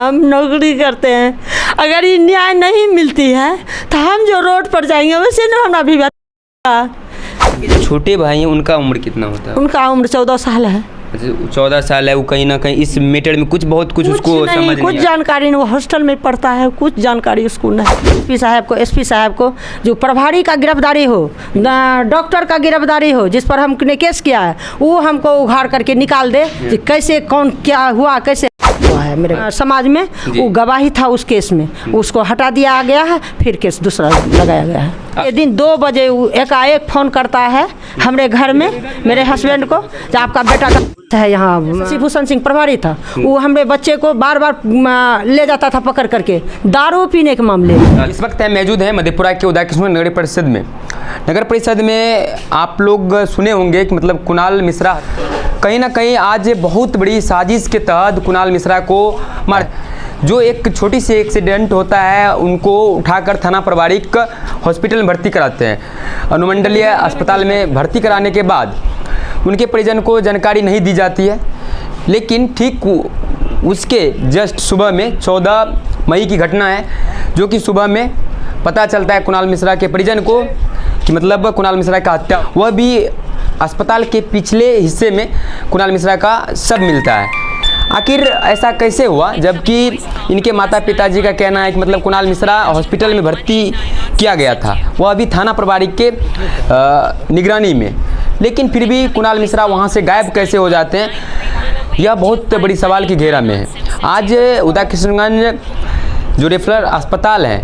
हम नौकरी करते हैं, अगर ये न्याय नहीं मिलती है तो हम जो रोड पर जाएंगे वैसे ना हमारा भी जो छोटे भाई हैं उनका उम्र कितना होता है? उनका उम्र 14 साल है। 14 साल है। वो कहीं ना कहीं इस मैटर में कुछ उसको समझ कुछ जानकारी नहीं, वो हॉस्टल में पढ़ता है, कुछ जानकारी उसको नहीं। एसपी साहब को जो प्रभारी का गिरफ्तारी हो, डॉक्टर का गिरफ्तारी हो, जिस पर हमने केस किया है, वो हमको उघाड़ करके निकाल दे कि कैसे कौन क्या हुआ, कैसे हुआ है। मेरे समाज में वो गवाही था उस केस में, उसको हटा दिया गया है, फिर केस दूसरा लगाया गया है। ये दिन 2 बजे एकाएक फ़ोन करता है हमारे घर में मेरे हस्बैंड को, जब आपका बेटा का है यहाँ शिवभूषण सिंह प्रभारी था, वो हमारे बच्चे को बार बार ले जाता था पकड़ करके दारू पीने के मामले में। इस वक्त मौजूद है मधेपुरा के उदयकिशोर नगर परिषद में। नगर परिषद में आप लोग सुने होंगे कि मतलब कुणाल मिश्रा कहीं ना कहीं आज बहुत बड़ी साजिश के तहत कुणाल मिश्रा को मार, जो एक छोटी सी एक्सीडेंट होता है उनको उठाकर थाना प्रभारी हॉस्पिटल में भर्ती कराते हैं। अनुमंडलीय अस्पताल में भर्ती कराने के बाद उनके परिजन को जानकारी नहीं दी जाती है, लेकिन ठीक उसके जस्ट सुबह में 14 मई की घटना है, जो कि सुबह में पता चलता है कुणाल मिश्रा के परिजन को कि मतलब कुणाल मिश्रा का हत्या, वह भी अस्पताल के पिछले हिस्से में कुणाल मिश्रा का शव मिलता है। आखिर ऐसा कैसे हुआ, जबकि इनके माता पिताजी का कहना है कि मतलब कुणाल मिश्रा हॉस्पिटल में भर्ती किया गया था, वह अभी थाना प्रभारी के निगरानी में, लेकिन फिर भी कुणाल मिश्रा वहां से गायब कैसे हो जाते हैं, यह बहुत बड़ी सवाल की घेरा में है। आज उदयकिशोरगंज जो रेफरल अस्पताल है,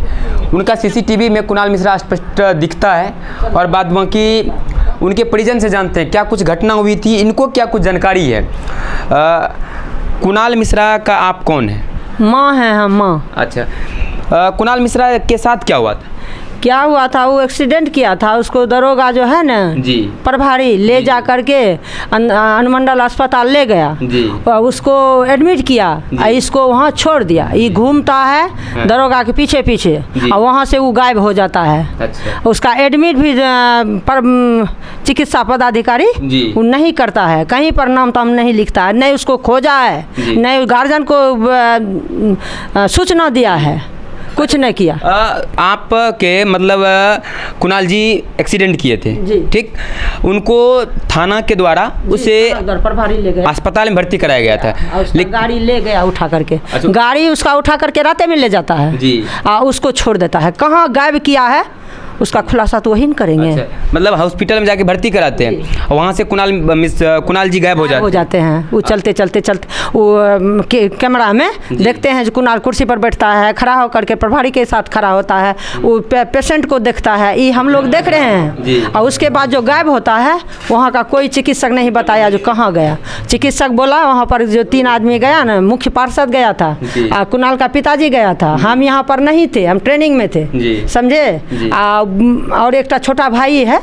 उनका सीसीटीवी में कुणाल मिश्रा स्पष्ट दिखता है, और बाद बाकी उनके परिजन से जानते हैं क्या कुछ घटना हुई थी, इनको क्या कुछ जानकारी है। कुणाल मिश्रा का आप कौन है? माँ है हम, माँ। अच्छा, कुणाल मिश्रा के साथ क्या हुआ था? क्या हुआ था, वो एक्सीडेंट किया था, उसको दरोगा जो है ना जी प्रभारी ले जा करके अनुमंडल अस्पताल ले गया जी, उसको एडमिट किया, इसको वहाँ छोड़ दिया। ये घूमता है हाँ। दरोगा के पीछे पीछे, और वहाँ से वो गायब हो जाता है। अच्छा। उसका एडमिट भी चिकित्सा पदाधिकारी वो नहीं करता है, कहीं पर नाम ताम नहीं लिखता है, नहीं उसको खोजा है, नहीं गार्जियन को सूचना दिया है, कुछ नहीं किया। आप के मतलब कुणाल जी एक्सीडेंट किए थे, ठीक, उनको थाना के द्वारा उसे प्रभारी ले गया, अस्पताल में भर्ती कराया गया था, लेकिन गाड़ी ले गया उठा करके। अच्छा। गाड़ी उसका उठा करके रास्ते में ले जाता है जी, उसको छोड़ देता है। कहाँ गायब किया है उसका खुलासा तो वही करेंगे। अच्छा, मतलब हॉस्पिटल में जाके भर्ती कराते हैं, और वहाँ से कुणाल जी गायब हो जाते हैं। वो चलते वो कैमरा में देखते हैं जो कुणाल कुर्सी पर बैठता है, खड़ा होकर के प्रभारी के साथ खड़ा होता है, वो पेशेंट को देखता है, ये हम लोग देख रहे हैं। और उसके बाद जो गायब होता है वहाँ का कोई चिकित्सक नहीं बताया जो कहाँ गया। चिकित्सक बोला वहाँ पर जो 3 आदमी गया ना, मुख्य पार्षद गया था, कुणाल का पिताजी गया था, हम यहाँ पर नहीं थे, हम ट्रेनिंग में थे, समझे। और एक छोटा भाई है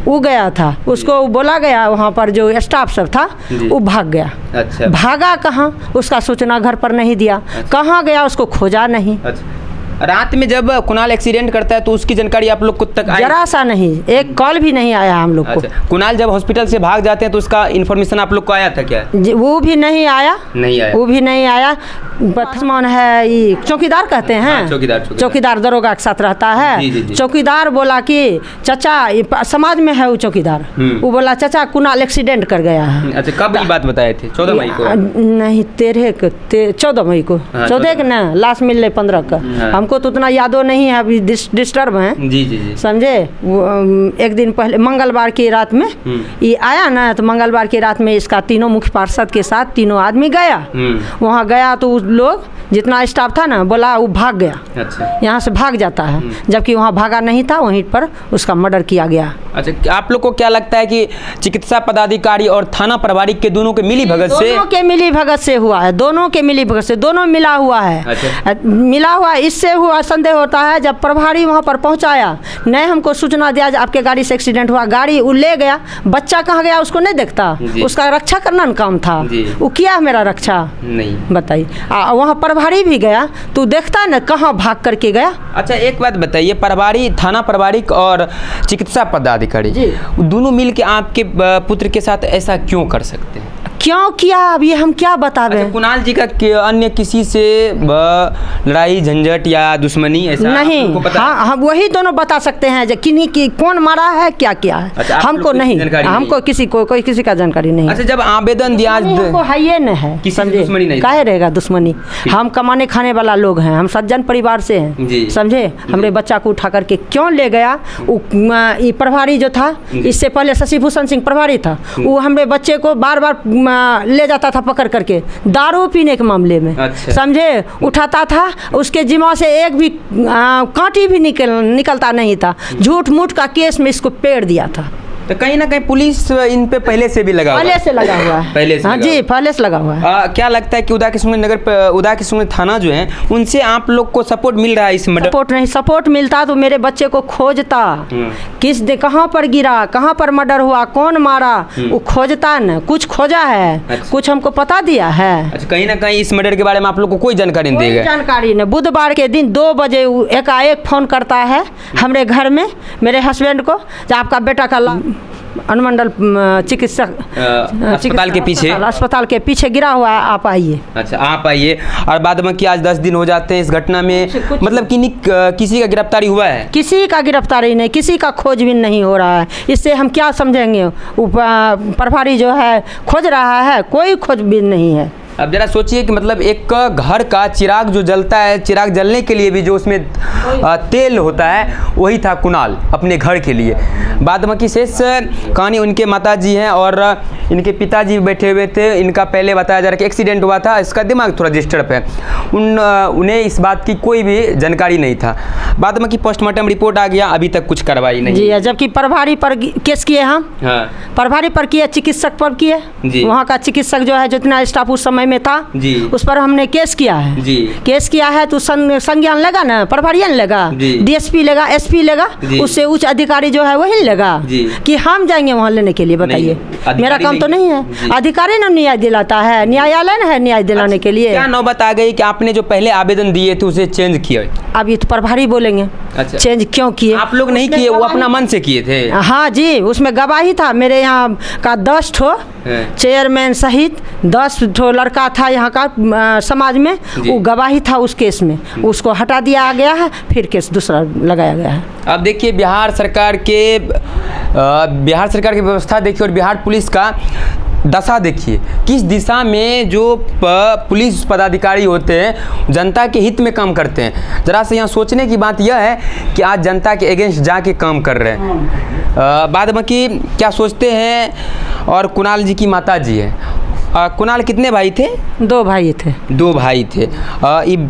वो गया था, उसको बोला गया वहाँ पर जो स्टाफ सब था वो भाग गया। अच्छा। भागा कहाँ, उसका सूचना घर पर नहीं दिया। अच्छा। कहाँ गया उसको खोजा नहीं। अच्छा। रात में जब कुणाल एक्सीडेंट करता है तो उसकी जानकारी आप लोग को तक आई? जरा सा नहीं, एक कॉल भी नहीं आया हम लोग को। अच्छा। कुणाल जब हॉस्पिटल से भाग जाते हैं तो उसका इन्फॉर्मेशन आप लोग को आया था क्या? वो भी नहीं आया, वो भी नहीं आया। बदमान है, ये चौकीदार कहते हैं। हाँ, चौकीदार दरोगा के साथ रहता है। जी। चौकीदार बोला कि चाचा, समाज में है वो चौकीदार, वो बोला चाचा कुणाल एक्सीडेंट कर गया है। अच्छा, कब ये बात बताए थे? 14 मई को? नहीं, 14 मई को, 14 के ना, लास्ट मिलने 15 का। हमको तो उतना यादो नहीं है, अभी डिस्टर्ब हैं। जी, समझे। एक दिन पहले मंगलवार की रात में ये आया ना, तो मंगलवार की रात में इसका तीनों मुख्य पार्षद के साथ 3 आदमी गया। वहाँ गया तो लोग जितना स्टाफ था ना बोला वो भाग गया। अच्छा। यहाँ से भाग जाता है, जबकि वहाँ भागा नहीं था, वहीं पर उसका मर्डर किया गया। अच्छा, आप लोग को क्या लगता है कि चिकित्सा पदाधिकारी और थाना प्रभारी के दोनों के मिली भगत से? दोनों के मिली भगत से हुआ है, दोनों के मिली भगत से, दोनों मिला हुआ है। अच्छा। मिला हुआ इससे हुआ संदेह होता है, जब प्रभारी वहाँ पर पहुँचाया, नहीं हमको सूचना दिया आपके गाड़ी से एक्सीडेंट हुआ, गाड़ी वो ले गया, बच्चा कहाँ गया उसको नहीं देखता, उसका रक्षा करना काम था, वो किया मेरा रक्षा नहीं, बताइए। वहाँ प्रभारी भी गया तो देखता है ना कहाँ भाग करके गया। अच्छा, एक बात बताइए, प्रभारी, थाना प्रभारी और चिकित्सा पदाधिकारी दोनों मिल के आपके पुत्र के साथ ऐसा क्यों कर सकते हैं? क्यों किया, अब ये हम क्या बता रहे हैं। कुणाल जी का अन्य किसी से लड़ाई झंझट या दुश्मनी ऐसा नहीं, पता? हाँ, हम वही दोनों बता सकते हैं किन्हीं की कौन मारा है, क्या किया है। अच्छा, हमको नहीं, हमको कोई किसी का जानकारी नहीं। अच्छा, जब आवेदन दिया हमको है ये न है, समझे, काहे रहेगा दुश्मनी। हम कमाने खाने वाला लोग हैं, हम सज्जन परिवार से हैं, समझे। हमरे बच्चा को उठा करके क्यों ले गया, ये प्रभारी जो था, इससे पहले शशि भूषण सिंह प्रभारी था, वो हमरे बच्चे को बार बार ले जाता था पकड़ करके दारू पीने के मामले में। अच्छा। समझे, उठाता था, उसके जिम्मा से एक भी कांटी भी निकलता नहीं था। झूठ मूठ का केस में इसको पेड़ दिया था। तो कहीं ना कहीं पुलिस इन पे पहले से भी लगा हुआ है। पहले से लगा हुआ है। पहले से, हाँ जी, पहले से लगा हुआ है। क्या लगता है कि उदा किशनगंज थाना जो है, उनसे आप लोग को सपोर्ट मिल रहा है इस मर्डर? सपोर्ट नहीं, सपोर्ट मिलता तो मेरे बच्चे को खोजता, कहाँ पर गिरा, कहाँ पर मर्डर हुआ, कौन मारा, वो खोजता न, कुछ खोजा है। अच्छा। कुछ हमको पता दिया है। अच्छा, कहीं ना कहीं इस मर्डर के बारे में आप लोग को कोई जानकारी नहीं देगा? जानकारी नहीं। बुधवार के दिन 2 बजे एकाएक फोन करता है हमारे घर में मेरे हस्बैंड को, आपका बेटा का अनुमंडल चिकित्सक अस्पताल के पीछे गिरा हुआ है, आप आइए। अच्छा, आप आइए। और बाद में कि आज 10 दिन हो जाते हैं इस घटना में, मतलब किसी का गिरफ्तारी हुआ है? किसी का गिरफ्तारी नहीं, किसी का खोजबीन नहीं हो रहा है। इससे हम क्या समझेंगे, प्रभारी जो है खोज रहा है, कोई खोजबीन नहीं है। अब जरा सोचिए कि मतलब एक घर का चिराग जो जलता है, चिराग जलने के लिए भी जो उसमें तेल होता है, वही था कुणाल अपने घर के लिए। बाद में की शेष कहानी उनके माताजी हैं और इनके पिताजी बैठे हुए थे। इनका पहले बताया जा रहा है कि एक्सीडेंट हुआ था, इसका दिमाग थोड़ा डिस्टर्ब है। उन्हें इस बात की कोई भी जानकारी नहीं था। बाद में की पोस्टमार्टम रिपोर्ट आ गया, अभी तक कुछ कार्रवाई नहीं जी। जबकि प्रभारी पर केस किए हम। हाँ। प्रभारी पर किए, चिकित्सक पर किए, वहाँ का चिकित्सक जो है, जितना स्टाफ उस समय में था जी, उस पर हमने केस किया है जी। केस किया है तो संज्ञान लेगा ना, प्रभारियन लेगा, डीएसपी लेगा, एसपी लेगा, उससे उच्च अधिकारी जो है वही लेगा कि हम जाएंगे वहाँ लेने के लिए। बताइए, मेरा काम तो नहीं है। अधिकारी ना न्याय दिलाता है, न्यायालय ना है न्याय दिलाने के लिए। क्या नौबत आ गई कि आपने जो पहले आवेदन दिए थे उसे चेंज किया? अब ये तो प्रभारी बोलेंगे। अच्छा। चेंज क्यों किए? आप लोग नहीं किए, वो अपना मन से किए थे। हाँ जी, उसमें गवाही था मेरे यहाँ का 10 ठो चेयरमैन सहित 10 ठो लड़का था यहाँ का समाज में, वो गवाही था उस केस में, उसको हटा दिया गया है, फिर केस दूसरा लगाया गया है। अब देखिए बिहार सरकार के व्यवस्था देखिए और बिहार पुलिस का दशा देखिए, किस दिशा में जो पुलिस पदाधिकारी होते हैं जनता के हित में काम करते हैं। ज़रा से यहाँ सोचने की बात यह है कि आज जनता के अगेंस्ट जाके काम कर रहे हैं। बाद में कि क्या सोचते हैं। और कुणाल जी की माता जी है। कुणाल कितने भाई थे? 2 भाई थे। 2 भाई थे।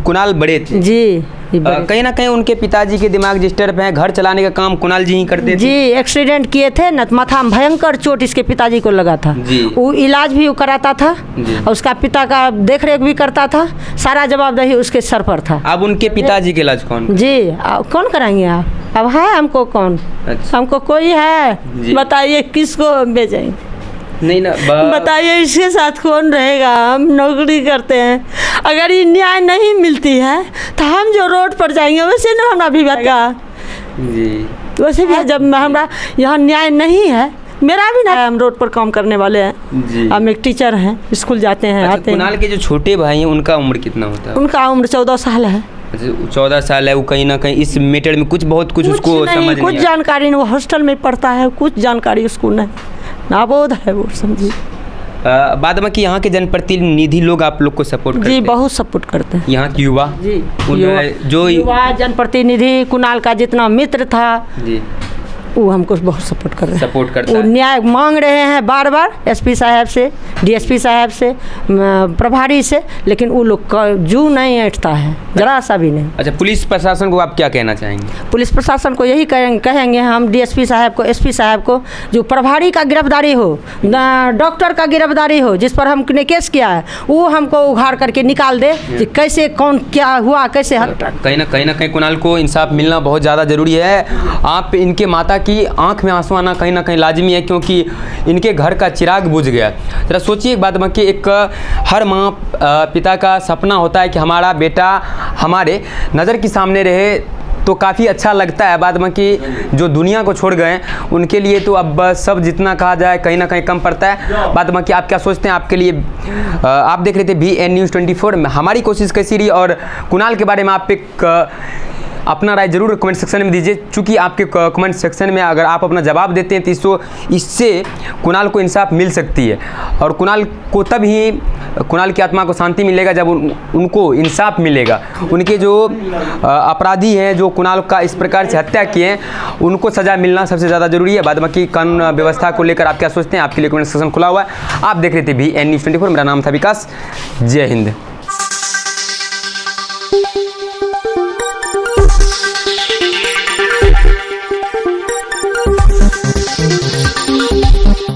कुणाल बड़े थे जी। कहीं ना कहीं उनके पिताजी के दिमाग डिस्टर्ब है, घर चलाने का काम कुणाल जी ही करते थे जी। एक्सीडेंट किए थे न, माथा में भयंकर चोट इसके पिताजी को लगा था जी। वो इलाज भी कराता था और उसका पिता का देखरेख भी करता था, सारा जवाबदेही उसके सर पर था। अब उनके पिताजी के इलाज कौन जी कौन कराएंगे आप? अब है हमको कौन? अच्छा। हमको कोई है? बताइए किसको भेजेंगे? नहीं ना, बताइए इसके साथ कौन रहेगा? हम नौकरी करते हैं, अगर ये न्याय नहीं मिलती है तो हम जो रोड पर जाएंगे वैसे ना हमारा भी बनेगा जी। वैसे भी जब हमारा यहाँ न्याय नहीं है, मेरा भी ना, हम रोड पर काम करने वाले हैं जी। हम एक टीचर हैं, स्कूल जाते हैं। अच्छा, कुणाल के जो छोटे भाई हैं उनका उम्र कितना होता है? उनका उम्र 14 साल है। 14 साल है। वो कहीं ना कहीं इस मैटर में कुछ उसको समझ नहीं, कुछ जानकारी नहीं। वो हॉस्टल में पढ़ता है, कुछ जानकारी उसको नहीं, नाबोध है वो, समझिए। बाद में कि यहाँ के जनप्रतिनिधि लोग आप लोग को सपोर्ट करते हैं? जी, बहुत सपोर्ट करते हैं। यहाँ के युवा जी, युवा जनप्रतिनिधि कुणाल का जितना मित्र था जी, वो हमको बहुत सपोर्ट कर रहे हैं, सपोर्ट करता है। वो न्याय मांग रहे हैं बार बार एसपी साहब से, डीएसपी साहब से, प्रभारी से, लेकिन वो लोग का जू नहीं ऐठता है, जरा सा भी नहीं। अच्छा, पुलिस प्रशासन को आप क्या कहना चाहेंगे? पुलिस प्रशासन को यही कहेंगे हम, डीएसपी साहब को, एसपी साहब को, जो प्रभारी का गिरफ्तारी हो, डॉक्टर का गिरफ्तारी हो, जिस पर हमने केस किया है, वो हमको उघाड़ करके निकाल दे कि कैसे कौन क्या हुआ, कैसे हत्या। कहीं ना कहीं कुणाल को इंसाफ मिलना बहुत ज़्यादा ज़रूरी है। आप इनके माता की आंख में आंसू आना कहीं ना कहीं लाजमी है, क्योंकि इनके घर का चिराग बुझ गया। जरा सोचिए एक बात में कि एक हर माँ पिता का सपना होता है कि हमारा बेटा हमारे नज़र के सामने रहे, तो काफ़ी अच्छा लगता है। बाद में कि जो दुनिया को छोड़ गए उनके लिए तो अब सब जितना कहा जाए कहीं ना कहीं कम पड़ता है। बाद में कि आप क्या सोचते हैं, आपके लिए आप देख रहे थे BN News 24 में। हमारी कोशिश कैसी रही और कुणाल के बारे में आप एक अपना राय जरूर कमेंट सेक्शन में दीजिए, चूँकि आपके कमेंट सेक्शन में अगर आप अपना जवाब देते हैं तो इससे कुणाल को इंसाफ मिल सकती है और कुणाल को तब ही कुणाल की आत्मा को शांति मिलेगा जब उनको इंसाफ मिलेगा। उनके जो अपराधी हैं, जो कुणाल का इस प्रकार से हत्या किए हैं, उनको सज़ा मिलना सबसे ज़्यादा जरूरी है। बाद बाकी कानून व्यवस्था को लेकर आप क्या सोचते हैं, आपके लिए कमेंट सेक्शन खुला हुआ है। आप देख रहे थे BN News 24, मेरा नाम था विकास। जय हिंद।